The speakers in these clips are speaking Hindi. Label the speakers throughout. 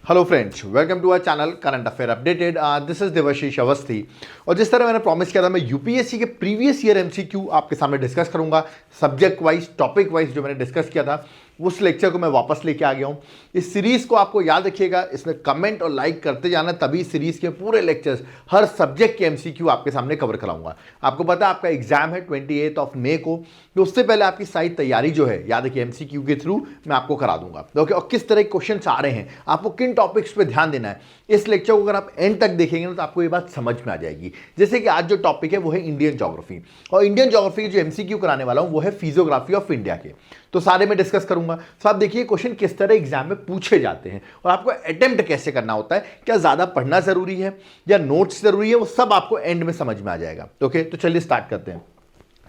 Speaker 1: Hello friends, welcome to our channel current affair updated. This is Devashish Awasthi. और जिस तरह मैंने प्रॉमिस किया था, मैं यूपीएससी के प्रीवियस ईयर एमसीक्यू आपके सामने डिस्कस करूंगा। सब्जेक्ट वाइज, टॉपिक वाइज जो मैंने डिस्कस किया था, उस लेक्चर को मैं वापस लेके आ गया हूं। इस सीरीज को आपको याद रखिएगा, इसमें कमेंट और लाइक करते जाना, तभी सीरीज के पूरे लेक्चर्स, हर सब्जेक्ट के एमसीक्यू आपके सामने कवर कराऊंगा। आपको पता है आपका एग्जाम है 28 मई को, तो उससे पहले आपकी सारी तैयारी जो है, याद रखिए एमसीक्यू के थ्रू मैं आपको करा दूंगा। ओके, और किस तरह के क्वेश्चन आ रहे हैं, आपको किन टॉपिक्स पे ध्यान देना है, इस लेक्चर को अगर आप एंड तक देखेंगे ना, तो आपको ये बात समझ में आ जाएगी। जैसे कि आज जो टॉपिक है वो है इंडियन ज्योग्राफी, और इंडियन ज्योग्राफी की जो एमसीक्यू कराने वाला हूं वो है फिजियोग्राफी ऑफ इंडिया के। तो सारे में डिस्कस करूंगा। तो आप देखिए क्वेश्चन किस तरह एग्जाम में पूछे जाते हैं और आपको अटेम्प्ट कैसे करना होता है, क्या ज्यादा पढ़ना जरूरी है या नोट्स जरूरी है, वो सब आपको एंड में समझ में आ जाएगा। ओके, तो चलिए स्टार्ट करते हैं।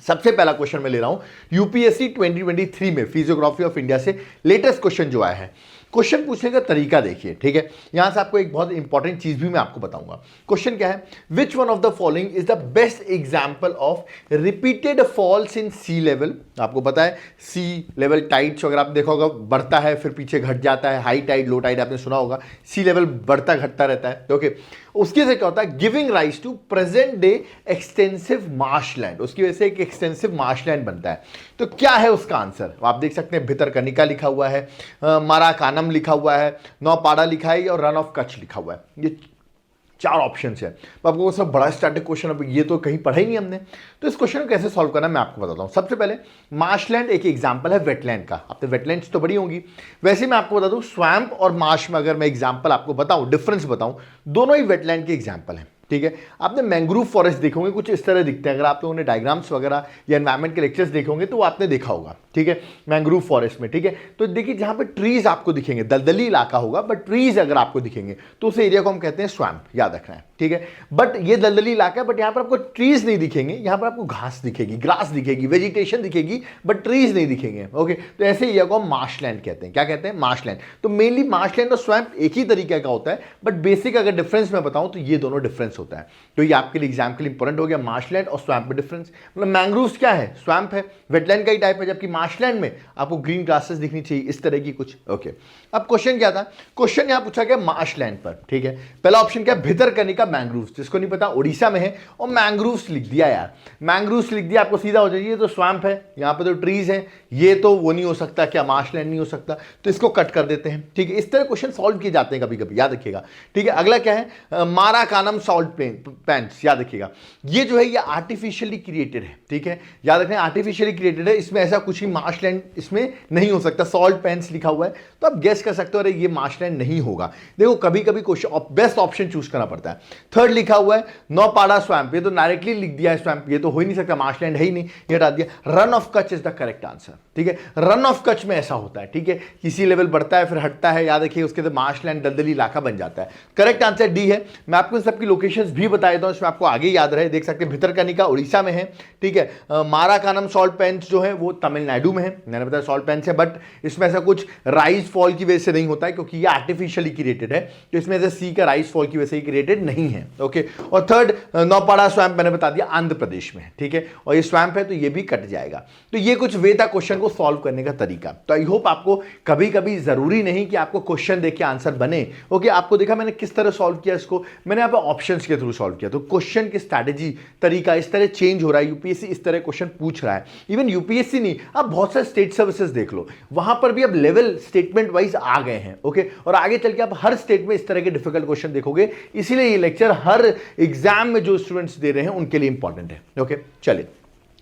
Speaker 1: सबसे पहला क्वेश्चन मैं ले रहा हूं यूपीएससी 2023 में फिजियोग्राफी ऑफ इंडिया से लेटेस्ट क्वेश्चन जो आया है। क्वेश्चन पूछने का तरीका देखिए, ठीक है। यहां से आपको एक बहुत इंपॉर्टेंट चीज भी मैं आपको बताऊंगा। क्वेश्चन क्या है, which one of the following is the best example of repeated falls in sea level. आपको पता है सी लेवल टाइड्स अगर आप देखा होगा, बढ़ता है फिर पीछे घट जाता है। हाई टाइड, लो टाइड आपने सुना होगा, सी लेवल बढ़ता घटता रहता है। ओके, उसकी वजह से क्या होता है, giving rise to present day extensive marshland. उसकी वजह से एक एक्सटेंसिव मार्शलैंड बनता है। तो क्या है उसका आंसर, आप देख सकते हैं भितरकनिका लिखा हुआ है, माराकानम लिखा हुआ है, नौपाड़ा लिखा है और रन ऑफ कच्छ लिखा हुआ है। ये चार ऑप्शंस है। तो आपको सब बड़ा स्टैटिक क्वेश्चन, अब ये तो कहीं पढ़ा ही नहीं हमने। तो इस क्वेश्चन को कैसे सॉल्व करना मैं आपको बताता हूं। सबसे पहले मार्शलैंड एक एग्जांपल है वेटलैंड का। आपने वेटलैंड्स तो बड़ी होंगी, वैसे मैं आपको बता दूं स्वैम्प और मार्श में अगर मैं एग्जांपल आपको बताऊं, डिफरेंस बताऊं, दोनों ही वेटलैंड के एग्जांपल हैं, ठीक है। आपने मैंग्रोव फॉरेस्ट देखोगे, कुछ इस तरह दिखते हैं। अगर आप लोगों ने डायग्राम्स वगैरह या एनवायरमेंट के लेक्चर्स देखे होंगे तो वो आपने देखा होगा, ठीक है, मैंग्रोव फॉरेस्ट में, ठीक है। तो देखिए जहां पे ट्रीज आपको दिखेंगे, दलदली इलाका होगा बट ट्रीज अगर आपको दिखेंगे तो उस एरिया को हम कहते हैं स्वैम्प, याद रखना है, ठीक है। बट ये दलदली इलाका है, बट यहां पर आपको ट्रीज नहीं दिखेंगे, यहां पर आपको घास दिखेगी, ग्रास दिखेगी, वेजिटेशन दिखेगी, बट ट्रीज नहीं दिखेंगे। ओके, तो ऐसे एरिया को हम मार्शलैंड कहते हैं। क्या कहते हैं, मार्शलैंड। तो मेनली मार्शलैंड और स्वैम्प एक ही तरीके का होता है, बट बेसिक अगर डिफरेंस मैं बताऊं तो ये दोनों डिफरेंस होता है। तो ये आपके लिए एग्जाम के लिए इंपॉर्टेंट हो गया, मार्शलैंड और स्वैम्प में डिफरेंस। मतलब मैंग्रोव्स क्या है, स्वैम्प है, वेटलैंड का ही टाइप है, जबकि मार्शलैंड में आपको ग्रीन ग्रासेस दिखनी चाहिए, इस तरह की कुछ। ओके, अब क्वेश्चन क्या था, क्वेश्चन यहां पूछा गया मार्शलैंड पर, ठीक है। पहला ऑप्शन क्या, भितरकनिका मैंग्रोव्स, जिसको नहीं पता उड़ीसा में है, और मैंग्रोव्स लिख दिया यार, मैंग्रोव्स लिख दिया, आपको सीधा हो जाएगी ये तो स्वैम्प है, यहां पे तो ट्रीज है, ये तो वो नहीं हो सकता, क्या मार्शलैंड नहीं हो सकता, तो इसको कट कर देते हैं, ठीक है। इस तरह क्वेश्चन सॉल्व किए जाते हैं कभी कभी, याद रखिएगा, ठीक है। अगला क्या है, माराकानम सॉल्ट पैंट्स, याद रखिएगा, ये जो है ये आर्टिफिशियली क्रिएटेड है, ठीक है, याद रखें आर्टिफिशियली क्रिएटेड है, इसमें ऐसा कुछ ही मार्शलैंड इसमें नहीं हो सकता। सॉल्ट पैंट्स लिखा हुआ है तो आप गेस कर सकते हो अरे ये मार्शलैंड नहीं होगा। देखो कभी कभी क्वेश्चन बेस्ट ऑप्शन चूज करना पड़ता है। थर्ड लिखा हुआ है नौपाड़ा स्वैम्प, ये तो डायरेक्टली लिख दिया है स्वैम्प, ये तो हो ही नहीं सकता, मार्शलैंड है ही नहीं, ये हटा दिया। Run of Kutch is the correct answer, ठीक है। रन ऑफ कच्छ में ऐसा होता है, ठीक है, किसी लेवल बढ़ता है फिर हटता है, याद रखिए, उसके बाद मार्शलैंड दलदली इलाका बन जाता है। करेक्ट आंसर डी है। मैं आपको इन सबकी लोकेशंस भी बता देता हूं, इसमें आपको आगे याद रहे, देख सकते हैं भितरकनिका उड़ीसा में है, ठीक है। माराकानम सॉल्ट पैंट्स जो है वो तमिलनाडु में है, मैंने बताया सॉल्ट पैंट्स है, बट इसमें ऐसा कुछ राइज फॉल की वजह से नहीं होता है, क्योंकि ये आर्टिफिशियली क्रिएटेड है, तो इसमें ऐसे सी का राइज फॉल की वजह से क्रिएटेड नहीं है। ओके, और थर्ड नौपाड़ा स्वैम्प मैंने बता दिया आंध्र प्रदेश में है, ठीक है, और ये स्वैम्प है तो ये भी कट जाएगा। तो ये कुछ वे था क्वेश्चन को सॉल्व करने का तरीका। तो आई होप आपको कभी कभी जरूरी नहीं कि आपको क्वेश्चन देख के आंसर बने। ओके, आपको देखा मैंने किस तरह सॉल्व किया इसको, मैंने यहाँ पे ऑप्शंस के थ्रू सॉल्व किया। तो क्वेश्चन की स्ट्रैटेजी तरीका इस तरह चेंज हो रहा है, यूपीएससी इस तरह क्वेश्चन पूछ रहा है। इवन यूपीएससी नहीं, आप बहुत सारे स्टेट सर्विसेज देख लो, वहां पर भी अब लेवल स्टेटमेंट वाइज आ गए हैं। ओके, और आगे चल के आप हर स्टेट में इस तरह के डिफिकल्ट क्वेश्चन देखोगे, इसीलिए ये लेक्चर हर एग्जाम में जो स्टूडेंट्स दे रहे हैं उनके लिए इंपॉर्टेंट है। ओके, चलिए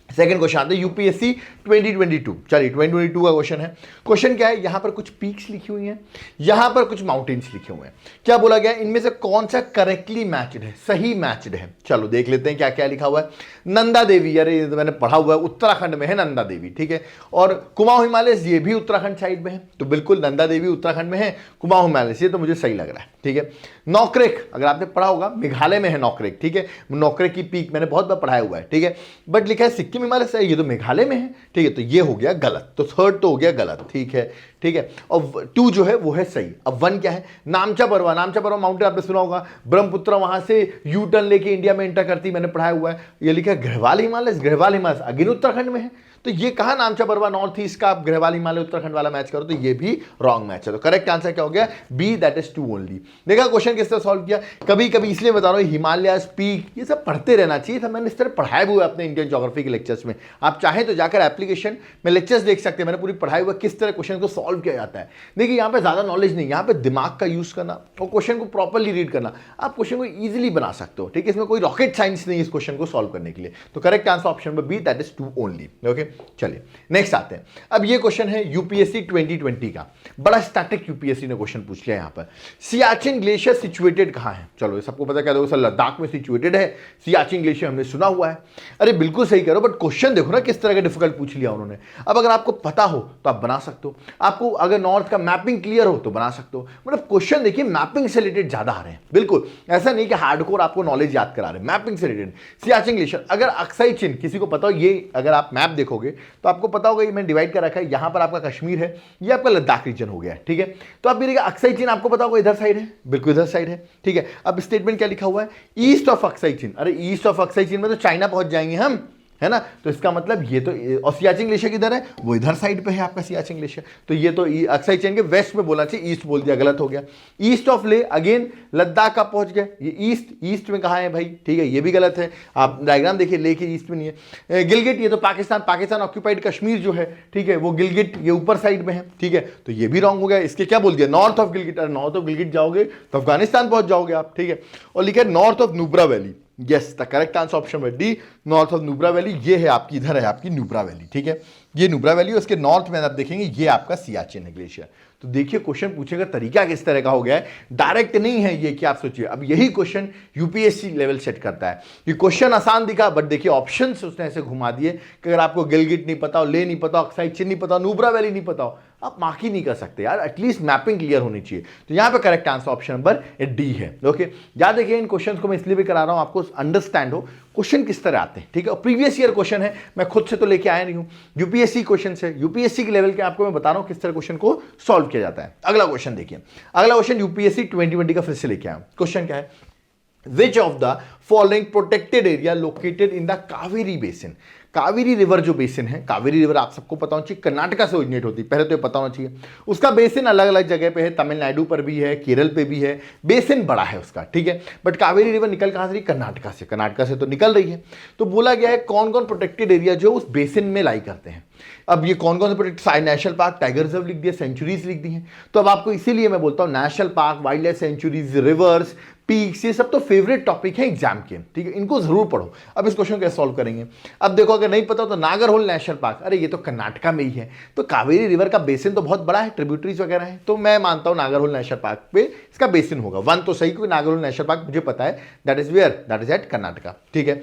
Speaker 1: सेकंड क्वेश्चन आता है यूपीएससी 2022। चलिए 2022 का क्वेश्चन है। क्वेश्चन क्या है, यहां पर कुछ पीक्स लिखी हुई हैं, यहां पर कुछ माउंटेन्स लिखे हुए हैं। क्या बोला गया, इनमें से कौन सा करेक्टली मैच्ड है, सही मैच्ड है। चलो देख लेते हैं क्या क्या लिखा हुआ है। नंदा देवी, अरे मैंने पढ़ा हुआ है, उत्तराखंड में है नंदा देवी, ठीक है। और कुमाऊं हिमालय ये भी उत्तराखंड साइड में है, तो बिल्कुल नंदा देवी उत्तराखंड में है, कुमाऊं हिमालय ये तो मुझे सही लग रहा है, ठीक है। नौक्रेक अगर आपने पढ़ा होगा, मेघालय में है नौक्रेक, ठीक है। नौक्रेक की पीक मैंने बहुत बार पढ़ाया हुआ है, ठीक है, बट लिखा है सिक्किम हिमालय से, ये तो मेघालय में है, ठीक है, तो ये हो गया गलत, तो थर्ड तो हो गया गलत, ठीक है, ठीक है। और टू जो है वो है सही। अब वन क्या है, नामचा बरवा, नामचा बरवा माउंटेन आपने सुना होगा, ब्रह्मपुत्र वहां से यू टर्न लेके इंडिया में एंटर करती, मैंने पढ़ाया हुआ है। ये लिखा है गढ़वाल हिमालय, गढ़वाल हिमालय अगेन उत्तराखंड में है, तो ये कहा नामचा बरवा नॉर्थ ईस्ट का, आप गढ़वाल हिमालय उत्तराखंड वाला मैच करो तो ये भी रॉन्ग मैच है। तो करेक्ट आंसर क्या हो गया? B, that is 2 only. देखा क्वेश्चन किस तरह सॉल्व किया? कभी कभी इसलिए बता रहा हूं, हिमालय पीक ये सब पढ़ते रहना चाहिए था, मैंने इस तरह पढ़ाए हुए अपने इंडियन ज्योग्राफी के लेक्चर्स में। आप चाहें तो जाकर एप्लीकेशन में लेक्चर्स देख सकते हैं, मैंने पूरी पढ़ाई हुआ किस तरह क्वेश्चन को सॉल्व किया जाता है। देखिए यहाँ पे ज्यादा नॉलेज नहीं, यहाँ पे दिमाग का यूज करना और क्वेश्चन को प्रॉपर्ली रीड करना, आप क्वेश्चन को इजीली बना सकते हो। ठीक है, इसमें कोई रॉकेट साइंस नहीं है इस क्वेश्चन को सॉल्व करने के लिए। तो correct answer option number B, that is 2 only. Okay, चलिए नेक्स्ट आते हैं। अब ये क्वेश्चन है यूपीएससी 2020 का, बड़ा स्टैटिक यूपीएससी ने क्वेश्चन पूछ लिया यहाँ पर। सियाचिन ग्लेशियर सिचुएटेड कहां है? चलो ये सबको पता, क्या देखो सर लद्दाख में सिचुएटेड है, सियाचिन ग्लेशियर हमने सुना हुआ है। अरे बिल्कुल सही कह रहे हो, बट क्वेश्चन देखो ना किस तरह का डिफिकल्ट पूछ लिया उन्होंने। अब अगर आपको पता हो तो आप बना सकते हो, आपको अगर नॉर्थ का मैपिंग क्लियर हो तो बना सकते हो। मतलब क्वेश्चन देखिए मैपिंग से रिलेटेड ज्यादा आ रहे हैं, बिल्कुल ऐसा नहीं कि हार्डकोर आपको नॉलेज याद करा रहे हैं, मैपिंग से रिलेटेड। सियाचिन ग्लेशियर, अगर अक्साई चिन किसी को पता हो, ये अगर आप मैप देखोगे तो आपको पता होगा, ये मैंने डिवाइड कर रखा है, यहां पर आपका कश्मीर है, ये आपका लद्दाख रीजन हो गया है। ठीक है, तो आप मेरे अक्साई चिन आपको पता होगा इधर साइड है, बिल्कुल इधर साइड है। ठीक है, अब स्टेटमेंट क्या लिखा हुआ है? ईस्ट ऑफ अक्साई चिन। अरे ईस्ट ऑफ अक्साई चिन में तो चाइना पहुंच जाएंगे हम, है ना। तो इसका मतलब ये तो, और सियाचिन ग्लेशियर किधर है? वो इधर साइड पे है आपका सियाचिन ग्लेशियर। तो ये तो अक्साई चेन के वेस्ट में बोलना चाहिए, ईस्ट बोल दिया, गलत हो गया। ईस्ट ऑफ ले, अगेन लद्दाख का पहुंच गया, ये ईस्ट में कहाँ है भाई? ठीक है, ये भी गलत है। आप डायग्राम देखिए, ले के ईस्ट में नहीं है। गिलगिट, ये तो पाकिस्तान ऑक्यूपाइड कश्मीर जो है, ठीक है, वो गिलगिट ये ऊपर साइड में है। ठीक है, तो ये भी रॉन्ग हो गया। इसके क्या बोल दिया? North of Gilgit. अरे नॉर्थ ऑफ गिलगिट जाओगे तो अफगानिस्तान पहुंच जाओगे आप। ठीक है, और लिखा है north of Nubra valley. Yes, the correct answer option है D, north of Nubra valley. ये है आपकी, इधर है आपकी नुब्रा वैली। ठीक है, ये नुब्रा वैली, उसके नॉर्थ में आप देखेंगे ये आपका सियाचिन ग्लेशियर। तो देखिए क्वेश्चन पूछने का तरीका किस तरह का हो गया है, डायरेक्ट नहीं है ये कि आप सोचिए। अब यही क्वेश्चन यूपीएससी लेवल सेट करता है। ये क्वेश्चन आसान दिखा, बट देखिए ऑप्शंस उसने ऐसे घुमा दिए कि अगर आपको गिलगिट नहीं पता हो, ले नहीं पता हो, अक्साई चिन नहीं पता हो, नुब्रा वैली नहीं पता हो, आप मार्क ही नहीं कर सकते यार। एटलीस्ट मैपिंग क्लियर होनी चाहिए। तो यहां पे correct answer option number D है। ओके, याद देखिए इन क्वेश्चंस को मैं इसलिए भी करा रहा हूं, आपको अंडरस्टैंड हो क्वेश्चन किस तरह आते हैं। ठीक है, और प्रीवियस ईयर क्वेश्चन है, मैं खुद से तो लेके आया नहीं हूं, यूपीएससी क्वेश्चन से, यूपीएससी के लेवल के आपको मैं बता रहा हूं किस तरह क्वेश्चन को सॉल्व किया जाता है। अगला क्वेश्चन देखिए, अगला क्वेश्चन यूपीएससी 2020 का फिर से लेके आया। क्वेश्चन क्या है? Which of the following protected area located in the Kaveri basin? Kaveri river जो बेसिन है, कावेरी रिवर आप सबको पता होना चाहिए कर्नाटका से ओरिजिनेट होती है, पहले तो ये पता होना चाहिए। उसका बेसिन अलग अलग जगह पे है, तमिलनाडु पर भी है, केरल पे भी है, बेसिन बड़ा है उसका। ठीक है, बट कावेरी रिवर निकल कहां से रही? कर्नाटका से तो निकल रही है। तो बोला गया है कौन कौन प्रोटेक्टेड एरिया जो उस बेसिन में लाई करते हैं। अब ये कौन कौन से protect, national park, tiger reserve लिख दिया, सेंचुरीज लिख दी हैं। तो अब आपको इसीलिए मैं बोलता हूं national park, wild life sanctuaries, reverse, peaks, ये सब तो फेवरेट टॉपिक है एग्जाम के। ठीक है, इनको जरूर पढ़ो। अब इस क्वेश्चन को कैसे सॉल्व करेंगे? अब देखो, अगर नहीं पता तो नागरहोल नेशनल पार्क, अरे ये तो कर्नाटका में ही है, तो कावेरी रिवर का बेसिन तो बहुत बड़ा है, ट्रिब्यूटरीज वगैरह है, तो मैं मानता हूं नागरहोल नेशनल पार्क पे इसका बेसिन होगा। वन तो सही, क्योंकि नागरहोल नेशनल पार्क मुझे पता है, that is where, that is at Karnataka. ठीक है,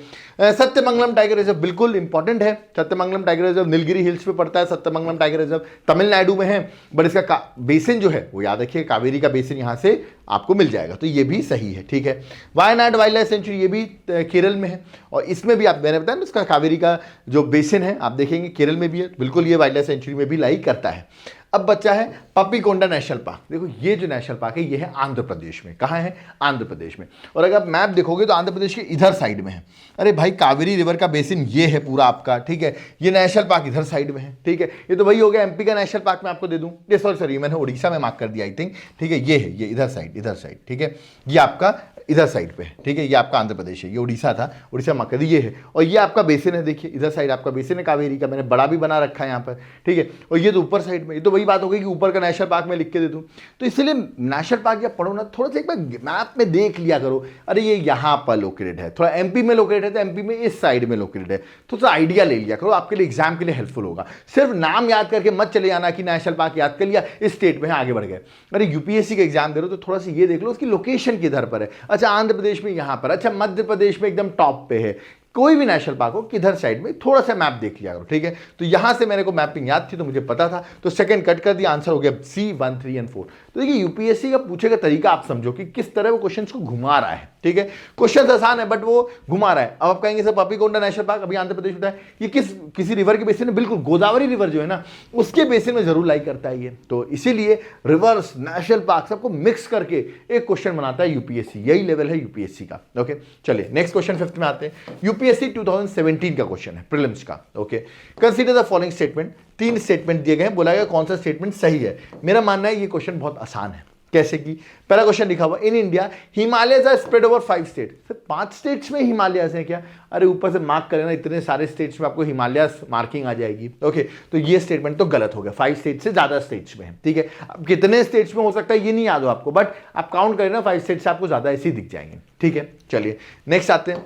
Speaker 1: सत्यमंगलम टाइगर रिजर्व बिल्कुल इंपॉर्टेंट है। Sathyamangalam tiger reserve Nilgiri hills पे पड़ता है, सत्यमंगलम टाइगर रिजर्व तमिलनाडु में है, बट इसका बेसिन जो है वो याद रखिए, कावेरी का बेसिन यहां से आपको मिल जाएगा, तो ये भी सही है। ठीक है, वायनाड वाइल्ड लाइफ सेंचुरी ये भी केरल में है, और इसमें भी आप, मैंने बताया ना, इसका कावेरी का जो बेसिन है आप देखेंगे केरल में भी है, बिल्कुल ये वाइल्ड लाइफ सेंचुरी में भी लाई करता है। अब बच्चा है पप्पीकोंडा नेशनल पार्क। देखो ये जो नेशनल पार्क है ये है आंध्र प्रदेश में। कहाँ है? आंध्र प्रदेश में। और अगर आप मैप देखोगे तो आंध्र प्रदेश के इधर साइड में है। अरे भाई कावेरी रिवर का बेसिन ये है पूरा आपका। ठीक है, ये नेशनल पार्क इधर साइड में है। ठीक है, ये तो वही हो गया एमपी का नेशनल पार्क। मैं आपको दे दूं, ये सॉरी मैंने उड़ीसा में मार्क कर दिया आई थिंक। ठीक है, ये है, ये इधर साइड। ठीक है, ये आपका इधर साइड पे है। ठीक है, ये आपका आंध्र प्रदेश है, ये उड़ीसा था, उड़ीसा मार्क कर दिया, ये है। और ये आपका बेसिन है, देखिए इधर साइड आपका बेसिन है कावेरी का, मैंने बड़ा भी बना रखा है यहाँ पर। ठीक है, और ये तो ऊपर साइड में, ये तो वही बात हो गई कि ऊपर का नेशनल पार्क में लिख के दे दूं। तो इसलिए नेशनल पार्क या पढ़ो ना, थोड़ा सा एक बार मैप में देख लिया करो, अरे ये यहाँ पर लोकेटेड है, थोड़ा एमपी में लोकेटेड है तो एमपी में इस साइड में लोकेटेड है, तो थोड़ा आइडिया ले लिया करो, आपके लिए एग्जाम के लिए हेल्पफुल होगा। सिर्फ नाम याद करके मत चले जाना कि नेशनल पार्क याद कर लिया, इस स्टेट में है, आगे बढ़ गए। अरे यूपीएससी का एग्जाम दे रहे हो तो थोड़ा सा ये देख लो उसकी लोकेशन किधर पर है। अच्छा आंध्र प्रदेश में यहाँ पर, अच्छा मध्य प्रदेश में एकदम टॉप पे है, कोई भी नेशनल पार्क हो किधर साइड में, थोड़ा सा मैप देख लिया करो। ठीक है, तो यहां से मेरे को मैपिंग याद थी तो मुझे पता था, तो सेकंड कट कर दिया, आंसर हो गया सी 1, 3 और 4। तो देखिए यूपीएससी का पूछे का तरीका आप समझो कि किस तरह वो क्वेश्चंस को घुमा रहा है। ठीक है, क्वेश्चन आसान है बट वो घुमा रहा है। अब आप कहेंगे सर पापीकोंडा नेशनल पार्क अभी आंध्र प्रदेश में है, ये किसी रिवर के बेसिन में, बिल्कुल गोदावरी रिवर जो है ना उसके बेसिन में जरूर लाई करता है ये। तो इसीलिए रिवर्स नेशनल पार्क सबको मिक्स करके एक क्वेश्चन बनाता है यूपीएससी, यही लेवल है यूपीएससी का। ओके चलिए नेक्स्ट क्वेश्चन 5th में आते हैं। यूपीएससी 2017 का क्वेश्चन है प्रीलिम्स का। Okay consider the following statement, 3 statement दिए गए हैं, बोला गया कौन सा स्टेटमेंट सही है। मेरा मानना है ये क्वेश्चन बहुत आसान है। कैसे कि पहला क्वेश्चन लिखा हुआ in India Himalayas are spread over 5 state, सिर्फ 5 स्टेट्स में हिमालयस है क्या? अरे ऊपर से मार्क करें ना, इतने सारे स्टेट्स में आपको हिमालयस मार्किंग आ जाएगी। ओके तो ये स्टेटमेंट तो गलत हो गया, 5 स्टेट से ज्यादा स्टेट्स में है। ठीक है, अब कितने स्टेट्स में हो सकता है ये नहीं याद हो आपको, बट आप काउंट करें ना 5 स्टेट से आपको ज्यादा ऐसे ही दिख जाएंगे। ठीक है चलिए नेक्स्ट आते हैं।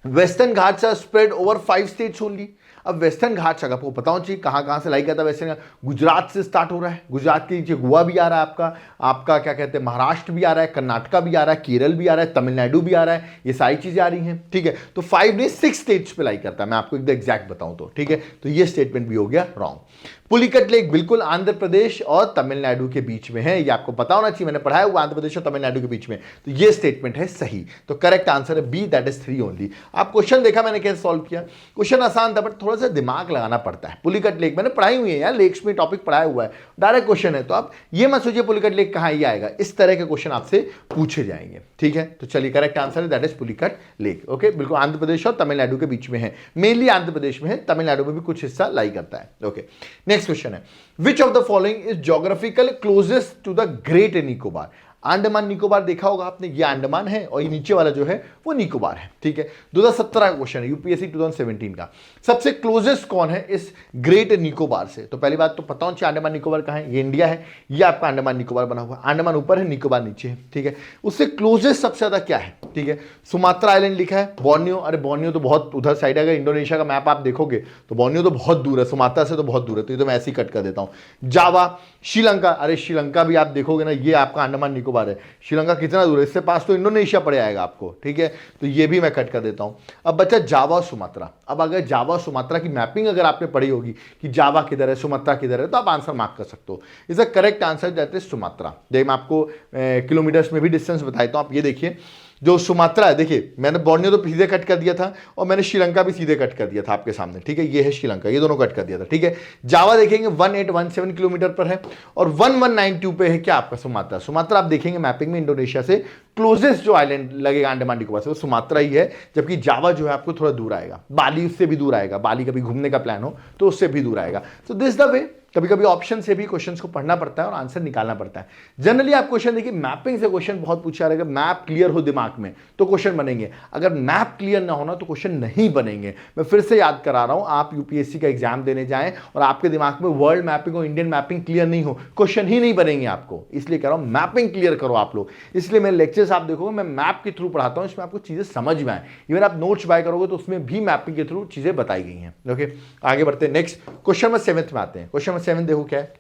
Speaker 1: Western Ghats are spread over 5 states only. अब वेस्टर्न घाट्स अगर आपको पता होना चाहिए कहाँ से लाई करता है वेस्टर्न घाट, गुजरात से स्टार्ट हो रहा है, गुजरात के नीचे गोवा भी आ रहा है, आपका क्या कहते हैं महाराष्ट्र भी आ रहा है, कर्नाटका भी आ रहा है, केरल भी आ रहा है, तमिलनाडु भी आ रहा है, ये सारी चीजें आ रही हैं। ठीक है तो 5 नहीं 6 स्टेट्स पे लाई करता है, मैं आपको एकदम एग्जैक्ट बताऊं तो। ठीक है तो ये स्टेटमेंट भी हो गया रॉन्ग। पुलिकट लेक बिल्कुल आंध्र प्रदेश और तमिलनाडु के बीच में है, ये आपको पता होना चाहिए, मैंने पढ़ाया हुआ आंध्र प्रदेश और तमिलनाडु के बीच में, तो ये स्टेटमेंट है सही। तो करेक्ट आंसर है बी, दैट इज 3 ओनली। आप क्वेश्चन देखा मैंने कैसे सॉल्व किया, क्वेश्चन आसान था बट थोड़ा सा दिमाग लगाना पड़ता है। पुलिकट लेक मैंने पढ़ाई हुई है यार, लेक्स में टॉपिक पढ़ाया हुआ है, डायरेक्ट क्वेश्चन है, तो आप ये मत सोचिए पुलिकट लेक कहाँ ये आएगा, इस तरह के क्वेश्चन आपसे पूछे जाएंगे। ठीक है तो चलिए करेक्ट आंसर है that is Pulicat lake. Okay बिल्कुल आंध्र प्रदेश और तमिलनाडु के बीच में है, मेनली आंध्र प्रदेश में है, तमिलनाडु में भी कुछ हिस्सा लाई करता है। ओके नेक्स्ट क्वेश्चन है which of the following is geographical closest to the great Nicobar. Andaman Nicobar देखा होगा आपने, ये अंडमान है और ये नीचे वाला जो है वो निकोबार है। ठीक है 2017 का क्वेश्चन है यूपीएससी 2017 का। सबसे क्लोजेस्ट कौन है इस ग्रेट निकोबार से? तो पहली बात तो पता होना चाहिए अंडमान निकोबार कहाँ है, ये इंडिया है, ये आपका अंडमान निकोबार बना हुआ है, अंडमान ऊपर है निकोबार नीचे है। ठीक है उससे क्लोजेस्ट सबसे ज्यादा क्या है? ठीक है सुमात्रा आइलैंड लिखा है, बोर्नियो, अरे बोर्नियो तो बहुत उधर साइड है, अगर इंडोनेशिया का मैप आप देखोगे तो बोर्नियो तो बहुत दूर है, सुमात्रा से तो बहुत दूर है, तो ये तो मैं ऐसे ही कट कर देता हूं। जावा, श्रीलंका, अरे श्रीलंका भी आप देखोगे ना ये आपका अंडमान निकोबार है, श्रीलंका कितना दूर है, इससे पास तो इंडोनेशिया पड़ जाएगा आपको। ठीक है तो ये भी मैं कट कर देता हूं। अब बच्चा जावा सुमात्रा, अब अगर जावा सुमात्रा की मैपिंग अगर आपने पढ़ी होगी कि जावा किधर है सुमात्रा किधर है, तो आप आंसर मार्क कर सकते हो। इसका correct answer that is Sumatra. देखिए मैं आपको किलोमीटर्स में भी डिस्टेंस बताता हूं, आप ये देखिए जो सुमात्रा है, देखिए मैंने बोर्नियो तो सीधे कट कर दिया था और मैंने श्रीलंका भी सीधे कट कर दिया था आपके सामने। ठीक है ये है श्रीलंका, ये दोनों कट कर दिया था। ठीक है जावा देखेंगे 1817 किलोमीटर पर है और 1192 पे है क्या आपका सुमात्रा। सुमात्रा आप देखेंगे मैपिंग में इंडोनेशिया से क्लोजेस्ट जो आइलैंड लगेगा अंडमान निकोबार से वो सुमात्रा ही है, जबकि जावा जो है आपको थोड़ा दूर आएगा, बाली उससे भी दूर आएगा, बाली कभी घूमने का प्लान हो तो उससे भी दूर आएगा। सो दिस द वे कभी कभी ऑप्शन से भी क्वेश्चंस को पढ़ना पड़ता है और आंसर निकालना पड़ता है। जनरली आप क्वेश्चन देखिए मैपिंग से क्वेश्चन बहुत पूछा रहेगा, मैप क्लियर हो दिमाग में तो क्वेश्चन बनेंगे, अगर मैप क्लियर ना होना तो क्वेश्चन नहीं बनेंगे। मैं फिर से याद करा रहा हूं, आप यूपीएससी का एग्जाम देने जाएं और आपके दिमाग में वर्ल्ड मैपिंग और इंडियन मैपिंग क्लियर नहीं हो, क्वेश्चन ही नहीं बनेंगे आपको। इसलिए कह रहा हूं मैपिंग क्लियर करो आप लोग। इसलिए मेरे लेक्चर्स आप देखोगे मैं मैप के थ्रू पढ़ाता हूं, इसमें आपको चीजें समझ में आए। इवन आप नोट्स बाय करोगे तो उसमें भी मैपिंग के थ्रू चीजें बताई गई हैं। ओके आगे बढ़ते हैं, नेक्स्ट क्वेश्चन नंबर 7 में आते हैं। क्वेश्चन नंबर 7 देखो क्या है,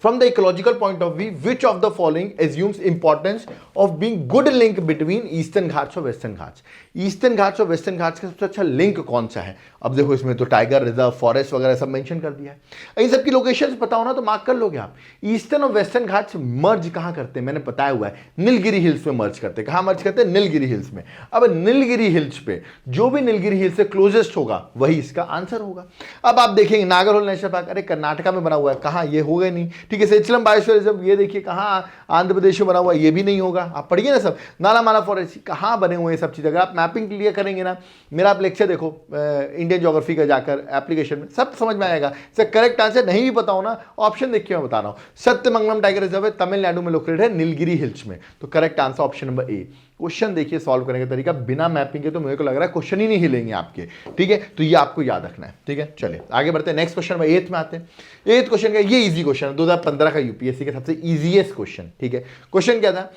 Speaker 1: from the ecological point of view which of the following assumes importance of being good link between eastern Ghats और वेस्टर्न घाट्स। ईस्टर्न घाट्स और वेस्टर्न घाट्स का सबसे अच्छा लिंक कौन सा है? अब देखो इसमें तो टाइगर रिजर्व, फॉरेस्ट वगैरह सब मेंशन कर दिया है। इन सब की लोकेशंस पता होना तो मार्क कर लोगे आप। ईस्टर्न और वेस्टर्न घाट्स मर्ज कहां करते हैं? मैंने बताया हुआ है नीलगिरी हिल्स में मर्ज करते हैं। कहां मर्ज करते हैं? नीलगिरी हिल्स में। अब नीलगिरी हिल्स पे जो भी नीलगिरी हिल्स से क्लोजेस्ट होगा वही इसका आंसर होगा। अब आप देखेंगे नागरहोल नेशनल पार्क, अरे कर्नाटका में बना हुआ है, कहां? ये होगा नहीं। ठीक है सेचलम बायोस्फीयर रिजर्व, ये देखिए कहां आंध्र प्रदेश में बना हुआ है, ये भी नहीं होगा। आप पढ़िए ना सब, नालामाला फॉरेस्ट कहां बने हुए हैं सब चीज। अगर आप मैपिंग क्लियर करेंगे ना, मेरा आप लेक्चर देखो इंडियन ज्योग्राफी का जाकर एप्लीकेशन में सब समझ में आएगा। सर करेक्ट आंसर नहीं भी पता हो ना, ऑप्शन देखिए मैं बता रहा हूं। सत्यमंगलम टाइगर रिजर्व है तमिलनाडु में लोकेटेड है, नीलगिरी हिल्स में। तो करेक्ट आंसर ऑप्शन नंबर ए। क्वेश्चन देखिए सॉल्व करने का तरीका बिना मैपिंग के तो मुझे को लग रहा है क्वेश्चन ही नहीं हिलेंगे आपके। ठीक है तो ये आपको याद रखना है। ठीक है चलिए आगे बढ़ते हैं, नेक्स्ट क्वेश्चन नंबर 8 में आते हैं। 8th क्वेश्चन का ये इजी क्वेश्चन है, 2015 का यूपीएससी का सबसे इजीएस्ट क्वेश्चन। ठीक है क्वेश्चन क्या था,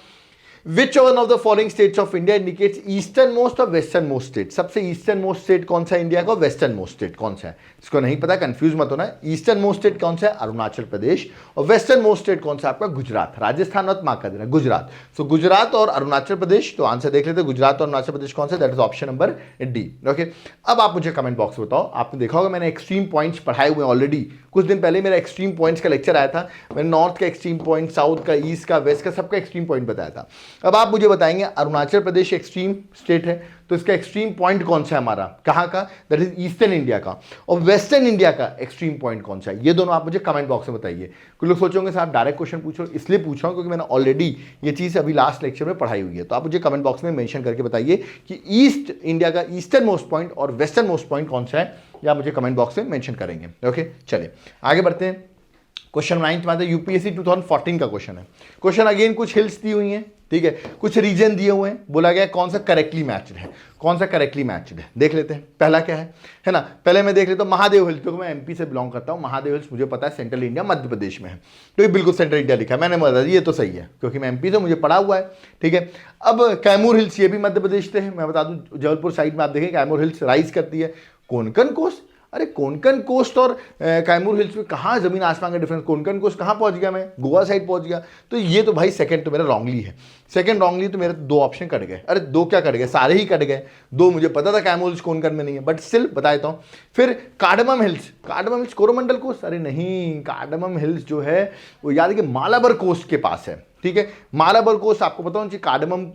Speaker 1: Which one of the following states of India indicates eastern most or western most state? सबसे ईस्टर्न मोस्ट स्टेट कौन सा है इंडिया का, वेस्टर्न मोस्ट स्टेट कौन सा है? इसको नहीं पता कंफ्यूज मत होना। ईस्टर्न मोस्ट स्टेट कौन सा है? अरुणाचल प्रदेश। और वेस्टर्न मोस्ट स्टेट कौन सा है आपका? गुजरात। राजस्थान मत मार्क कर देना, गुजरात। सो गुजरात और अरुणाचल प्रदेश, तो आंसर देख लेते हैं गुजरात और अरुणाचल प्रदेश कौन सा है, that is option number D. Okay अब आप मुझे कमेंट बॉक्स में बताओ, आपने देखा होगा मैंने एक्सट्रीम पॉइंट्स पढ़ाए हुए ऑलरेडी, कुछ दिन पहले मेरा एक्सट्रीम पॉइंट्स का लेक्चर आया था, मैंने नॉर्थ का एक्सट्रीम पॉइंट, साउथ का, ईस्ट का, वेस्ट का, सबका एक्सट्रीम पॉइंट बताया था। अब आप मुझे बताएंगे अरुणाचल प्रदेश एक्सट्रीम स्टेट है, तो इसका एक्सट्रीम पॉइंट कौन सा है हमारा, कहाँ का, दैट इज ईस्टर्न इंडिया का, और वेस्टर्न इंडिया का एक्सट्रीम पॉइंट कौन सा है, ये दोनों आप मुझे कमेंट बॉक्स में बताइए। कुछ लोग सोचोगे साहब डायरेक्ट क्वेश्चन पूछो, इसलिए पूछ रहा हूँ क्योंकि मैंने ऑलरेडी ये चीज़ अभी लास्ट लेक्चर में पढ़ाई हुई है। तो आप मुझे कमेंट बॉक्स में मेंशन करके बताइए कि ईस्ट इंडिया का ईस्टर्न मोस्ट पॉइंट और वेस्टर्न मोस्ट पॉइंट कौन सा है, या मुझे कमेंट बॉक्स में मेंशन करेंगे। ओके, चलिए आगे बढ़ते हैं। क्वेश्चन 9 में आता है, यूपीएससी 2014 का क्वेश्चन है। क्वेश्चन अगेन कुछ हिल्स दी हुई हैं, ठीक है, कुछ रीजन दिए हुए हैं, बोला गया कौन सा करेक्टली मैच्ड है, कौन सा करेक्टली मैच्ड है, देख लेते हैं। पहला क्या है ना, पहले मैं देख लेता हूँ महादेव हिल्स, क्योंकि मैं एमपी से बिलोंग करता हूँ। महादेव हिल्स मुझे पता है सेंट्रल इंडिया मध्य प्रदेश में है, तो ये बिल्कुल सेंट्रल इंडिया लिखा है, मैंने बता दिया, ये तो सही है क्योंकि मैं एमपी से, मुझे पढ़ा हुआ है, ठीक है। अब कैमूर हिल्स, ये भी मध्य प्रदेश से है, मैं बता दूँ जबलपुर साइड में आप देखें कैमूर हिल्स राइज करती है। कोंकण कोस्ट, अरे कोंकण कोस्ट और कैमूर हिल्स में कहाँ जमीन आसमान का डिफरेंस, कोंकण कोस्ट कहाँ पहुँच गया, मैं गोवा साइड पहुँच गया। तो ये तो भाई सेकंड तो मेरा रॉन्गली है, सेकंड रॉन्गली, तो मेरे 2 ऑप्शन कट गए। अरे 2 क्या कट गए, सारे ही कट गए। 2 मुझे पता था कैमूर हिल्स कोंकण में नहीं है, बट स्टिल बता देता हूँ। फिर cardamom hills, cardamom hills Coromandel coast, अरे नहीं, कार्डमम हिल्स जो है वो याद है कि मालाबार कोस्ट के पास है, ठीक है। मालाबार कोस्ट आपको पता होना चाहिए, cardamom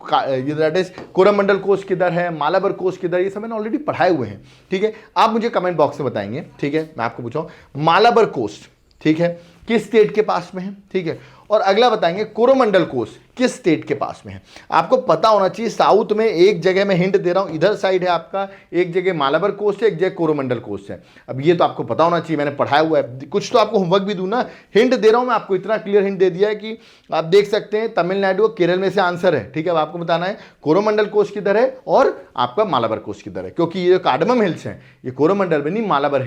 Speaker 1: that is Coromandel coast किधर है, मालाबार कोस्ट किधर, ये सब मैंने ऑलरेडी पढ़ाए हुए हैं, ठीक है। आप मुझे कमेंट बॉक्स में बताएंगे, ठीक है, मैं आपको पूछा मालाबार कोस्ट, ठीक है, किस स्टेट के पास में है, ठीक है। और अगला बताएंगे कोरोमंडल कोस्ट किस स्टेट के पास में है। आपको पता होना चाहिए, साउथ में एक जगह मैं हिंट दे रहा हूं, इधर साइड है आपका, एक जगह मालाबार कोस्ट है, एक जगह कोरोमंडल कोस्ट है। अब ये तो आपको पता होना चाहिए, मैंने पढ़ाया हुआ है। कुछ तो आपको होमवर्क भी दूं ना, हिंट दे रहा हूं मैं आपको, इतना क्लियर हिंट दे दिया है कि आप देख सकते हैं तमिलनाडु और केरल में से आंसर है, ठीक है। अब आपको बताना है कोरोमंडल कोस्ट किधर है और आपका मालाबार कोस्ट किधर है, क्योंकि ये जो कार्डमम हिल्स हैं ये कोरोमंडल में नहीं, मालाबार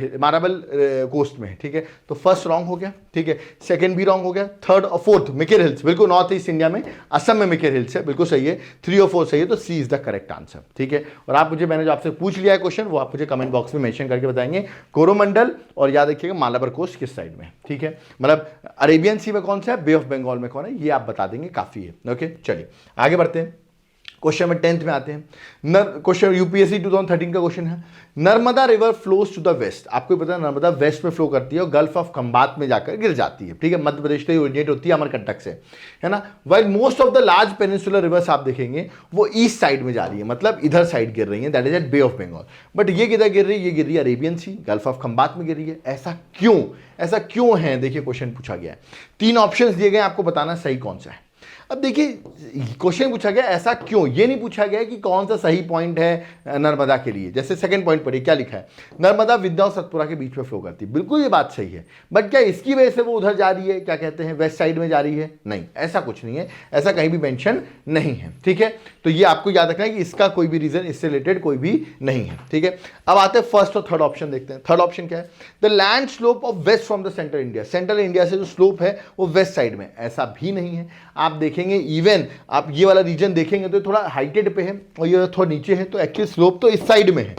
Speaker 1: कोस्ट में है, ठीक है। तो फर्स्ट रॉन्ग हो गया, ठीक है, सेकंड भी रॉन्ग हो गया, थर्ड और फोर्थ मिकिर हिल्स, बिल्कुल नॉर्थ ईस्ट इंडिया में असम में मिकिर हिल्स है, बिल्कुल सही है। 3 और 4 सही है, तो सी इज द करेक्ट आंसर, ठीक है। और आप मुझे, मैंने जो आपसे पूछ लिया है क्वेश्चन, वो आप मुझे कमेंट बॉक्स में मेंशन करके बताएंगे कोरोमंडल, और याद रखिएगा मालाबार कोस्ट किस साइड में है, ठीक है। मतलब अरेबियन सी में कौन सा है, बे ऑफ बंगाल में कौन है, ये आप बता देंगे, काफी है। ओके, चलिए आगे बढ़ते हैं। क्वेश्चन में 10th में आते हैं। क्वेश्चन यूपीएससी 2013 का क्वेश्चन है, Narmada river flows to the west. आपको पता है नर्मदा वेस्ट में फ्लो करती है और गल्फ ऑफ खंबात में जाकर गिर जाती है, ठीक है। मध्य प्रदेश से ओरिजिनेट होती है, अमरकंटक से, है ना। While most of the large peninsular reverse आप देखेंगे वो ईस्ट साइड में जा रही है, मतलब इधर साइड गिर रही है, that is at bay of Bengal. But ये किधर गिर रही है, ये गिर रही है Arabian sea, gulf of Khambhat में गिर रही है। ऐसा क्यों, ऐसा क्यों है, देखिए क्वेश्चन पूछा गया है, 3 ऑप्शंस दिए गए, आपको बताना सही कौन सा है। अब देखिए क्वेश्चन पूछा गया ऐसा क्यों, ये नहीं पूछा गया कि कौन सा सही पॉइंट है नर्मदा के लिए। जैसे सेकंड पॉइंट पर क्या लिखा है, नर्मदा विद्या और सतपुरा के बीच में फ्लो करती है, बिल्कुल ये बात सही है। बट क्या इसकी वजह से वो उधर जा रही है, क्या कहते हैं वेस्ट साइड में जा रही है, नहीं, ऐसा कुछ नहीं है, ऐसा कहीं भी मेंशन नहीं है, ठीक है। तो ये आपको याद रखना है कि इसका कोई भी रीजन, इससे रिलेटेड कोई भी नहीं है, ठीक है। अब आते हैं फर्स्ट और थर्ड ऑप्शन देखते हैं। थर्ड ऑप्शन क्या है, the land slope of west from the central India, central India से जो स्लोप है वो वेस्ट साइड में, ऐसा भी नहीं है। आप देखेंगे इवन आप ये वाला रीजन देखेंगे तो थोड़ा हाइटेड पे है और ये थोड़ा नीचे है, तो एक्चुअली स्लोप तो इस साइड में है,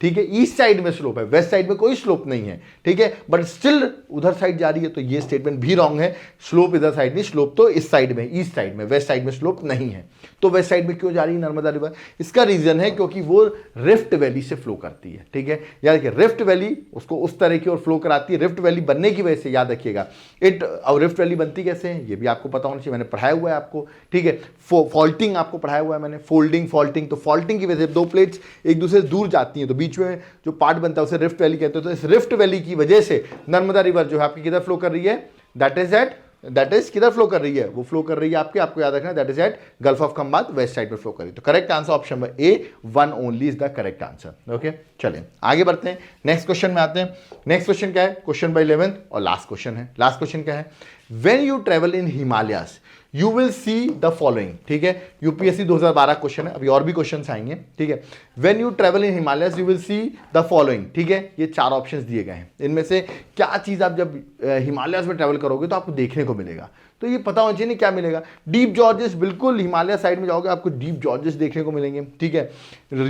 Speaker 1: ठीक है, ईस्ट साइड में स्लोप है, वेस्ट साइड में कोई स्लोप नहीं है, ठीक है। बट स्टिल उधर साइड जा रही है, तो ये स्टेटमेंट भी रॉन्ग है। स्लोप इधर साइड नहीं, स्लोप तो इस साइड में, ईस्ट साइड में, वेस्ट साइड में स्लोप नहीं है। तो वेस्ट साइड में क्यों जा रही है नर्मदा रिवर, इसका रीजन है क्योंकि वो रिफ्ट वैली से फ्लो करती है, ठीक है। याद रखिए रिफ्ट वैली उसको उस तरह की ओर फ्लो कराती है। रिफ्ट वैली बनने की वजह से याद रखिएगा और रिफ्ट वैली बनती कैसे है ये भी आपको पता होना चाहिए, मैंने पढ़ाया हुआ है आपको, ठीक है। फॉल्टिंग आपको पढ़ाया हुआ है मैंने, फोल्डिंग फॉल्टिंग, तो फॉल्टिंग की वजह से 2 प्लेट्स एक दूसरे से दूर जाती हैं, तो बीच में जो पार्ट बनता है उसे रिफ्ट वैली कहते हैं। तो इस रिफ्ट वैली की वजह से नर्मदा रिवर जो है आपकी किधर फ्लो कर रही है, दैट इज किधर फ्लो कर रही है, वो फ्लो कर रही है आपको याद रखना, that is at gulf of Khambhat, west side में फ्लो कर रही है। तो correct answer option number A 1 only is the correct answer. Okay, चलिए आगे बढ़ते हैं, नेक्स्ट क्वेश्चन में आते हैं। नेक्स्ट क्वेश्चन क्या है, क्वेश्चन नंबर 11 और लास्ट क्वेश्चन है। लास्ट क्वेश्चन क्या है, when you travel in Himalayas you will see the following, ठीक है। यूपीएससी 2012 क्वेश्चन है, अभी और भी क्वेश्चन आएंगे, ठीक है। When you travel in Himalayas you will see the following, ठीक है। ये 4 ऑप्शंस दिए गए हैं, इनमें से क्या चीज आप जब हिमालयस में ट्रेवल करोगे तो आपको देखने को मिलेगा, तो ये पता होना चाहिए नहीं क्या मिलेगा। डीप जॉर्जेस, बिल्कुल हिमालय साइड में जाओगे आपको डीप जॉर्जेस देखने को मिलेंगे, ठीक है।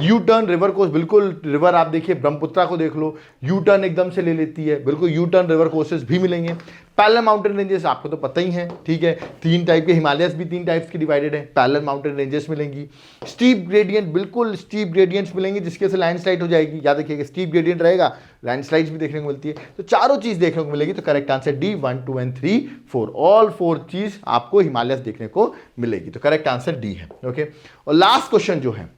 Speaker 1: यू टर्न रिवर कोर्स, बिल्कुल रिवर आप देखिए ब्रह्मपुत्रा को देख लो, यू टर्न एकदम से ले लेती है, बिल्कुल यू टर्न रिवर कोर्सेज भी मिलेंगे। पैरेलल माउंटेन रेंजेस आपको तो पता ही है, ठीक है। 3 टाइप के हिमालयस भी 3 टाइप्स की डिवाइडेड है, पैरेलल माउंटेन रेंजेस मिलेंगी। स्टीप ग्रेडियंट, बिल्कुल स्टीप ग्रेडियंट्स मिलेंगे जिसके से लैंडस्लाइड हो जाएगी, याद रखिएगा स्टीप ग्रेडियंट रहेगा लैंडस्लाइड्स भी देखने को मिलती है। तो चारों चीज़ देखने को मिलेगी। तो correct answer D 1, 2 and 3, 4, all 4 चीज़ आपको हिमालय देखने को मिलेगी। तो करेक्ट आंसर डी है। ओके, और लास्ट क्वेश्चन जो है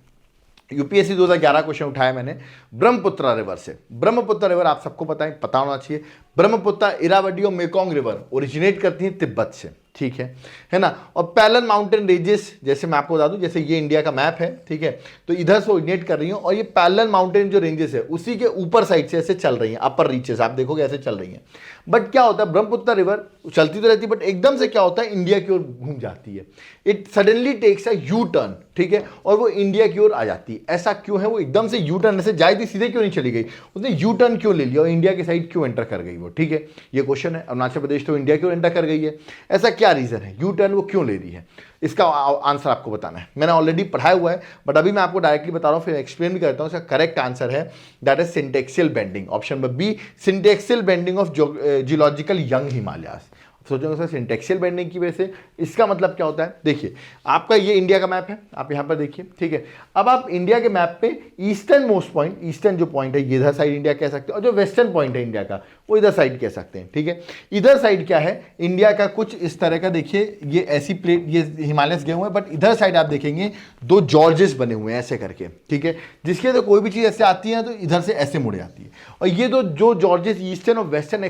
Speaker 1: यूपीएससी 2011 क्वेश्चन उठाया मैंने ब्रह्मपुत्र रिवर से। ब्रह्मपुत्र रिवर आप सबको पता होना चाहिए। ब्रह्मपुत्र, इरावदी और मेकोंग रिवर ओरिजिनेट करती है तिब्बत से, ठीक है ना। और पैरेलल माउंटेन रेंजेस, जैसे मैं आपको बता दूं, जैसे ये इंडिया का मैप है, ठीक है, तो इधर से ओरिजिनेट कर रही हूं और ये पैरेलल माउंटेन जो रेंजेस है उसी के ऊपर साइड से ऐसे चल रही हैं, अपर रीचेस आप देखोगे ऐसे चल रही हैं। बट क्या होता है, ब्रह्मपुत्र रिवर चलती तो रहती है, बट एकदम से क्या होता है, इंडिया की ओर घूम जाती है। It suddenly takes a U turn, ठीक है, और वो इंडिया की ओर आ जाती है। ऐसा क्यों है, वो एकदम से यू टर्न ऐसे जाई थी, सीधे क्यों नहीं चली गई, उसने यू टर्न क्यों ले लिया और इंडिया की साइड क्यों एंटर कर गई वो, ठीक है, ये क्वेश्चन है। अरुणाचल प्रदेश तो इंडिया की ओर एंटर कर गई है, ऐसा क्या रीजन है, यू टर्न वो क्यों ले रही है, इसका आंसर आपको बताना है। मैंने ऑलरेडी पढ़ाया हुआ है, बट अभी मैं आपको डायरेक्टली बता रहा हूं, फिर एक्सप्लेन भी करता हूं। इसका करेक्ट आंसर है that is syntaxial bending, option number B, syntaxial bending of geological young Himalayas. सोचोगे सर सिंटेक्सियल बेंडिंग की वजह से, इसका मतलब क्या होता है, देखिए आपका ये इंडिया का मैप है, आप यहाँ पर देखिए, ठीक है। अब आप इंडिया के मैप पे ईस्टर्न मोस्ट पॉइंट, ईस्टर्न जो पॉइंट है ये इधर साइड इंडिया कह सकते हैं, और जो वेस्टर्न पॉइंट है इंडिया का वो इधर साइड कह सकते हैं, ठीक है। इधर साइड क्या है इंडिया का, कुछ इस तरह का, देखिए ये ऐसी प्लेट, ये हिमालयस गए हुए हैं, बट इधर साइड आप देखेंगे 2 जॉर्जेस बने हुए हैं ऐसे करके, ठीक है, जिसके तो कोई भी चीज़ ऐसे आती है तो इधर से ऐसे मुड़ जाती है। और ये जो जॉर्जेस ईस्टर्न और वेस्टर्न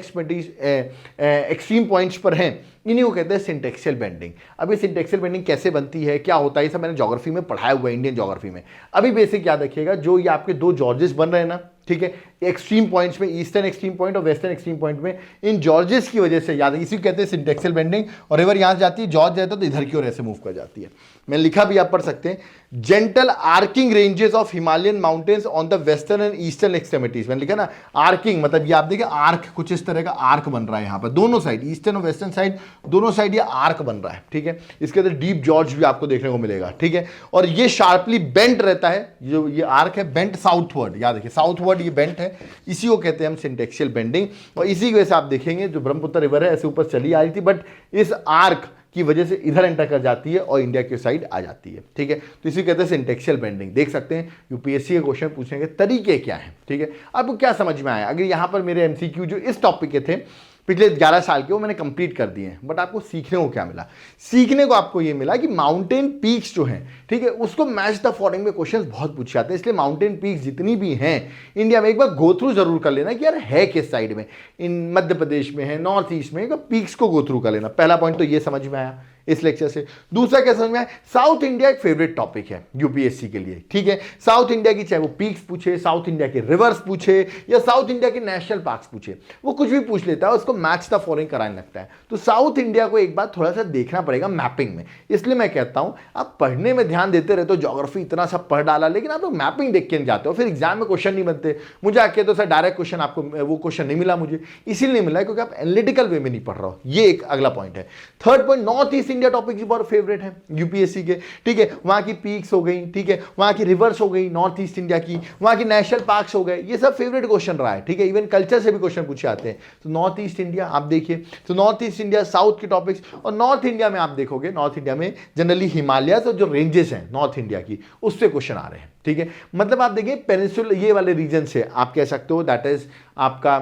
Speaker 1: एक्सट्रीम पॉइंट्स पर हैं, इन्हीं को कहते हैं सिंटेक्सियल बेंडिंग। अभी सिंटेक्सियल बेंडिंग कैसे बनती है, क्या होता है, ये सब मैंने ज्योग्राफी में पढ़ाया हुआ है, इंडियन ज्योग्राफी में। अभी बेसिक याद रखिएगा, जो ये आपके 2 जॉर्जेस बन रहे हैं ना, ठीक है, एक्सट्रीम पॉइंट्स में, ईस्टर्न एक्सट्रीम पॉइंट और वेस्टर्न एक्सट्रीम पॉइंट में, इन जॉर्जेस की वजह से, याद है, इसी को कहते हैं सिंटेक्सियल बेंडिंग। और रिवर यहाँ जाती है, जॉर्ज जाता है तो इधर की ओर ऐसे मूव कर जाती है। मैंने लिखा भी, आप पढ़ सकते हैं, gentle arching ranges of Himalayan mountains on the western and eastern extremities. मैंने लिखा ना आर्किंग, मतलब ये आप देखिए आर्क, कुछ इस तरह का आर्क बन रहा है यहाँ पर, दोनों साइड, ईस्टर्न और वेस्टर्न साइड, दोनों साइड ये आर्क बन रहा है, ठीक है। इसके अंदर डीप जॉर्ज भी आपको देखने को मिलेगा, ठीक है। और ये शार्पली बेंट रहता है, जो ये आर्क है बेंट साउथवर्ड, याद रखिए साउथवर्ड ये बेंट है, इसी को कहते हैं हम सिंटेक्सियल बेंडिंग। और इसी की वजह से आप देखेंगे जो ब्रह्मपुत्र रिवर है ऐसे ऊपर चली आ रही थी, बट इस आर्क की वजह से इधर एंटर कर जाती है और इंडिया की साइड आ जाती है, ठीक है। तो इसी कहते हैं सिंटेक्सियल बेंडिंग। देख सकते हैं यूपीएससी के क्वेश्चन पूछने के तरीके क्या हैं, ठीक है। आपको क्या समझ में आया, अगर यहाँ पर मेरे एमसीक्यू जो इस टॉपिक के थे पिछले 11 साल के, वो मैंने कंप्लीट कर दिए हैं, बट आपको सीखने को क्या मिला, सीखने को आपको ये मिला कि माउंटेन पीक्स जो हैं, ठीक है, उसको मैच द फॉलोइंग में क्वेश्चंस बहुत पूछे जाते हैं। इसलिए माउंटेन पीक्स जितनी भी हैं इंडिया में, एक बार गो थ्रू जरूर कर लेना कि यार है किस साइड में, इन मध्य प्रदेश में है, नॉर्थ ईस्ट में, एक बार पीक्स को गो थ्रू कर लेना। पहला पॉइंट तो ये समझ में आया इस लेक्चर से। दूसरा क्या समझ में आया, साउथ इंडिया एक फेवरेट टॉपिक है यूपीएससी के लिए, ठीक है। साउथ इंडिया की, चाहे वो पीक्स पूछे, साउथ इंडिया के रिवर्स पूछे, या साउथ इंडिया के नेशनल पार्क्स पूछे, वो कुछ भी पूछ लेता है, उसको मैच द फॉलोइंग कराने लगता है। तो साउथ इंडिया को एक बार थोड़ा सा देखना पड़ेगा मैपिंग में। इसलिए मैं कहता हूं आप पढ़ने में ध्यान देते रहते हो, ज्योग्राफी इतना सब पढ़ डाला, लेकिन आप लोग मैपिंग देख के नहीं जाते हो, फिर एग्जाम में क्वेश्चन नहीं बनते। मुझे आके तो सर डायरेक्ट क्वेश्चन, आपको वो क्वेश्चन नहीं मिला, मुझे इसीलिए नहीं मिला क्योंकि आप एनालिटिकल वे में नहीं पढ़ रहे हो। ये एक अगला पॉइंट है। Third point, north east India topic भी बहुत फेवरेट है यूपीएससी के, ठीक है। वहां की पीक्स हो गई, ठीक है, वहां की रिवर्स हो गई नॉर्थ ईस्ट इंडिया की, वहां की नेशनल पार्क्स हो गए, ये सब फेवरेट क्वेश्चन रहा है, ठीक है। इवन कल्चर से भी क्वेश्चन पूछे आते हैं। तो नॉर्थ ईस्ट इंडिया आप देखिए, तो नॉर्थ ईस्ट इंडिया, साउथ के टॉपिक्स, और नॉर्थ इंडिया में आप देखोगे, नॉर्थ इंडिया में जनरली हिमालयस और जो रेंजेस हैं नॉर्थ इंडिया की, उससे क्वेश्चन आ रहे हैं, ठीक है। मतलब आप देखिए पेनिनसुला, ये वाले रीजन से आप कह सकते हो दैट इज आपका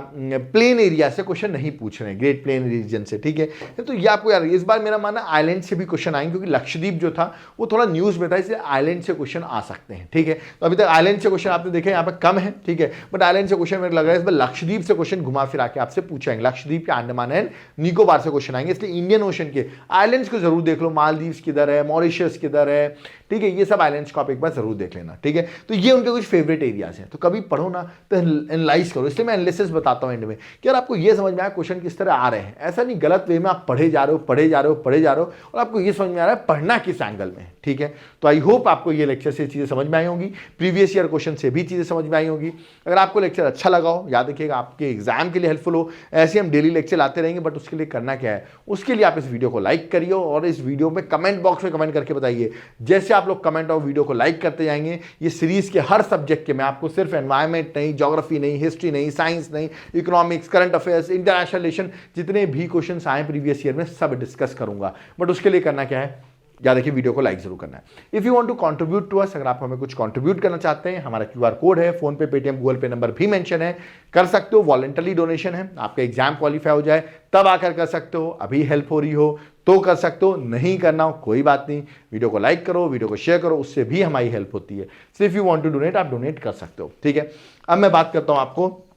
Speaker 1: प्लेन एरिया से क्वेश्चन नहीं पूछ रहे हैं, ग्रेट प्लेन रीजन से, ठीक है। तो ये आपको यार, इस बार मेरा मानना आइलैंड से भी क्वेश्चन आएंगे, क्योंकि लक्षद्वीप जो था वो थोड़ा न्यूज में था, इसलिए आइलैंड से क्वेश्चन आ सकते हैं, ठीक है। तो अभी तक आइलैंड से क्वेश्चन आपने देखे यहाँ पे कम है, ठीक है, बट आइलैंड से क्वेश्चन मेरे लग रहा है इस बार लक्षद्वीप से क्वेश्चन घुमा फिरा के आपसे पूछेंगे, लक्षद्वीप के, अंडमान एंड निकोबार से क्वेश्चन आएंगे। इसलिए इंडियन ओशन के आइलैंड्स को जरूर देख लो, मालदीव्स किधर है, मॉरिशस किधर है, ठीक है, ये सब आइलैंड्स को आप एक बार जरूर देख लेना, ठीक है। तो ये उनके कुछ फेवरेट एरियाज हैं, तो कभी पढ़ो ना तो एनालाइज करो। इसलिए मैं एनालिसिस बताता हूं एंड में कि यार आपको ये समझ में आया क्वेश्चन किस तरह आ रहे हैं, ऐसा नहीं गलत वे में आप पढ़े जा रहे हो, पढ़े जा रहे हो, पढ़े जा रहे हो, और आपको ये समझ में आ रहा है पढ़ना किस एंगल में है, ठीक है। तो आई होप आपको ये लेक्चर से चीजें समझ में आई होंगी, प्रीवियस ईयर क्वेश्चन से भी चीजें समझ में आई होंगी। अगर आपको लेक्चर अच्छा लगा हो, याद रखिएगा आपके एग्जाम के लिए हेल्पफुल हो, ऐसे हम डेली लेक्चर लाते रहेंगे, बट उसके लिए करना क्या है, उसके लिए आप इस वीडियो को लाइक करिए और इस वीडियो में कमेंट बॉक्स में कमेंट करके बताइए। जैसे आप लोग कमेंट और वीडियो को लाइक करते जाएंगे, ये सीरीज के हर सब्जेक्ट के मैं आपको सिर्फ एनवायरमेंट नहीं, ज्योग्राफी नहीं, हिस्ट्री नहीं, साइंस नहीं, economics, current affairs, international relation, जितने भी क्वेश्चन आए प्रीवियस ईयर में सब डिस्कस करूंगा। बट उसके लिए करना क्या है, याद रखिए वीडियो को लाइक जरूर करना है। If you want to contribute to us, अगर आप हमें कुछ कंट्रीब्यूट करना चाहते हैं, हमारा क्यूआर कोड है, PhonePe, Paytm, Google Pay number भी मेंशन है, कर सकते हो। वॉलंटरी डोनेशन है, आपका एग्जाम क्वालिफाई हो जाए तब आकर कर सकते हो, अभी हेल्प हो रही हो तो कर सकते हो, नहीं करना हो कोई बात नहीं। वीडियो को लाइक करो, वीडियो को शेयर करो, उससे भी हमारी हेल्प होती है। So if you want to donate, आप डोनेट कर सकते हो, ठीक है। अब मैं बात करता हूं आपको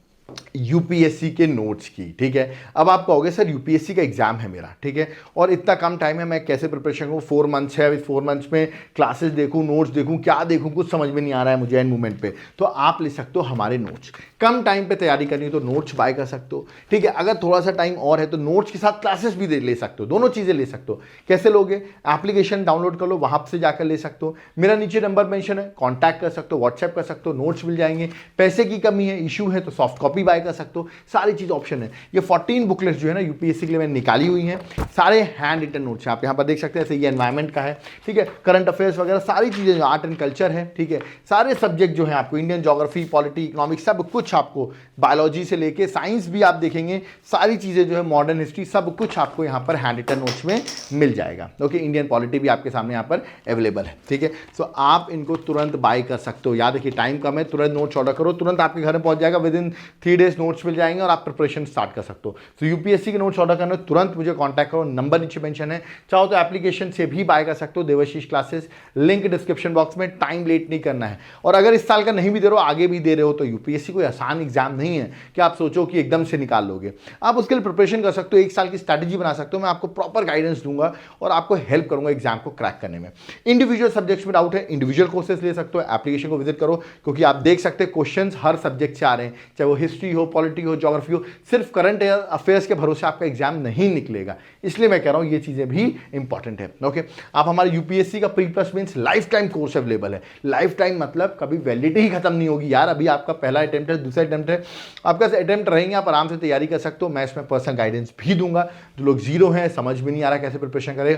Speaker 1: यूपीएससी के नोट्स की, ठीक है। अब आप कहोगे सर यूपीएससी का एग्जाम है मेरा, ठीक है, और इतना कम टाइम है, मैं कैसे प्रिपरेशन करूँ? 4 मंथ्स है, इस 4 मंथ्स में क्लासेस देखूँ, नोट्स देखूँ, क्या देखूँ, कुछ समझ में नहीं आ रहा है मुझे एंड मोमेंट पे। तो आप ले सकते हो हमारे नोट्स। कम टाइम पे तैयारी करनी है तो नोट्स बाय कर सकते हो, ठीक है। अगर थोड़ा सा टाइम और है तो नोट्स के साथ क्लासेस भी ले सकते हो, दोनों चीज़ें ले सकते हो। कैसे लोगे? एप्लीकेशन डाउनलोड कर लो, वहाँ से जाकर ले सकते हो। मेरा नीचे नंबर मेंशन है, कॉन्टैक्ट कर सकते हो, व्हाट्सएप कर सकते हो, नोट्स मिल जाएंगे। पैसे की कमी है, इशू है तो सॉफ्ट कॉपी बाय कर सकते हो, सारी चीज ऑप्शन है। ये 14 बुकलेट्स जो है ना यूपीएससी के लिए मैंने निकाली हुई हैं, सारे हैंड रिटन नोट्स आप यहाँ पर देख सकते हैं। जैसे ये एनवायरमेंट का है, ठीक है, करंट अफेयर्स वगैरह सारी चीजें, आर्ट एंड कल्चर है, ठीक है, सारे सब्जेक्ट जो है आपको, इंडियन ज्योग्राफी, पॉलिटी, इकोनॉमिक्स, सब कुछ आपको, बायोलॉजी से लेके साइंस भी आप देखेंगे, सारी चीजें जो है, मॉडर्न हिस्ट्री, सब कुछ आपको यहाँ पर हैंड रिटन नोट्स में मिल जाएगा। ओके, इंडियन पॉलिटी भी आपके सामने यहाँ पर अवेलेबल है, ठीक है। सो आप इनको तुरंत बाय कर सकते हो। याद रखिए टाइम कम है, तुरंत नोट्स ऑर्डर करो, तुरंत आपके घर में पहुंच जाएगा, विद इन 3 डेज नोट्स मिल जाएंगे और आप प्रिपरेशन स्टार्ट कर सकते हो। तो यूपीएससी के नोट्स ऑर्डर करना तुरंत मुझे कांटेक्ट करो, नंबर नीचे मेंशन है। चाहो तो एप्लीकेशन से भी बाय कर सकते हो, Devashish classes, link description box में। टाइम लेट नहीं करना है। और अगर इस साल का नहीं भी दे रहे हो, आगे भी दे रहे हो, तो यूपीएससी कोई आसान एग्जाम नहीं है कि आप सोचो कि एकदम से निकाल लोगे। आप उसके लिए प्रिपरेशन कर सकते हो, 1 साल की स्ट्रैटेजी बना सकते हो। मैं आपको प्रॉपर गाइडेंस दूंगा और आपको हेल्प करूंगा एग्जाम को क्रैक करने में। इंडिविजुअल सब्जेक्ट्स में डाउट है, इंडिविजुअल कोर्सेज ले सकते हो, एप्लीकेशन को विजिट करो, क्योंकि आप देख सकते हैं क्वेश्चन हर सब्जेक्ट से आ रहे हैं, चाहे वो हिस्ट्री हो, पॉलिटी हो, ज्योग्राफी हो। सिर्फ करंट अफेयर्स के भरोसे आपका एग्जाम नहीं निकलेगा, इसलिए मैं कह रहा हूं ये चीजें भी इंपॉर्टेंट है। ओके, आप हमारे यूपीएससी का pre plus means life time course available है। लाइफ टाइम मतलब कभी वैलिडिटी ही खत्म नहीं होगी यार। अभी आपका पहला अटेम्प्ट है, दूसरा अटेम्प्ट है, आपका अटेम्प्ट रहेंगे, आप आराम से तैयारी कर सकते हो। मैं इसमें पर्सनल गाइडेंस भी दूंगा। जो लोग जीरो हैं, समझ में नहीं आ रहा कैसे प्रिपरेशन करें,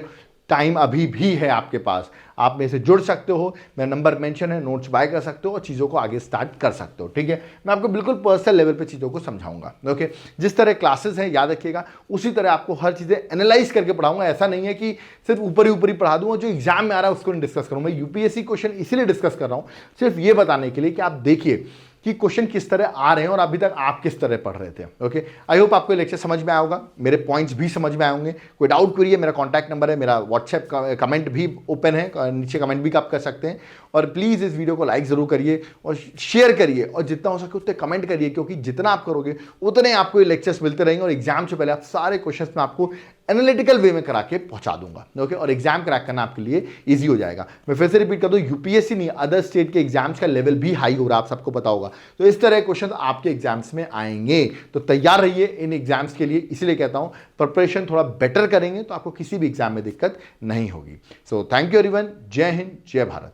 Speaker 1: टाइम अभी भी है आपके पास, आप मेरे से जुड़ सकते हो। मेरा नंबर मेंशन है, नोट्स बाय कर सकते हो और चीज़ों को आगे स्टार्ट कर सकते हो, ठीक है। मैं आपको बिल्कुल पर्सनल लेवल पे चीज़ों को समझाऊंगा। ओके, जिस तरह क्लासेस हैं, याद रखिएगा, उसी तरह आपको हर चीज़ें एनालाइज करके पढ़ाऊंगा। ऐसा नहीं है कि सिर्फ ऊपर ही पढ़ा दूंगा, जो एग्जाम में आ रहा है उसको नहीं डिस्कस करूंगा। यूपीएससी क्वेश्चन इसीलिए डिस्कस कर रहा हूँ, सिर्फ ये बताने के लिए कि आप देखिए कि क्वेश्चन किस तरह आ रहे हैं और अभी तक आप किस तरह पढ़ रहे थे। ओके, आई होप आपको लेक्चर समझ में आया होगा, मेरे पॉइंट्स भी समझ में आए होंगे। कोई डाउट क्वेरी है, मेरा कॉन्टैक्ट नंबर है, मेरा व्हाट्सएप कमेंट भी ओपन है, नीचे कमेंट भी आप कर सकते हैं। और प्लीज़ इस वीडियो को लाइक ज़रूर करिए और शेयर करिए, और जितना हो सके उतने कमेंट करिए, क्योंकि जितना आप करोगे उतने आपको ये लेक्चर्स मिलते रहेंगे। और एग्जाम से पहले आप सारे क्वेश्चंस में आपको एनालिटिकल वे में करा के पहुंचा दूंगा। ओके, और एग्जाम क्रैक करना आपके लिए इजी हो जाएगा। मैं फिर से रिपीट कर दूं, यूपीएससी नहीं, अदर स्टेट के एग्जाम्स का लेवल भी हाई हो रहा है, आप सबको पता होगा। तो इस तरह क्वेश्चन आपके एग्जाम्स में आएंगे, तो तैयार रहिए इन एग्जाम्स के लिए। इसलिए कहता हूं प्रिपरेशन थोड़ा बेटर करेंगे तो आपको किसी भी एग्जाम में दिक्कत नहीं होगी। सो थैंक यू एवरीवन, जय हिंद, जय भारत।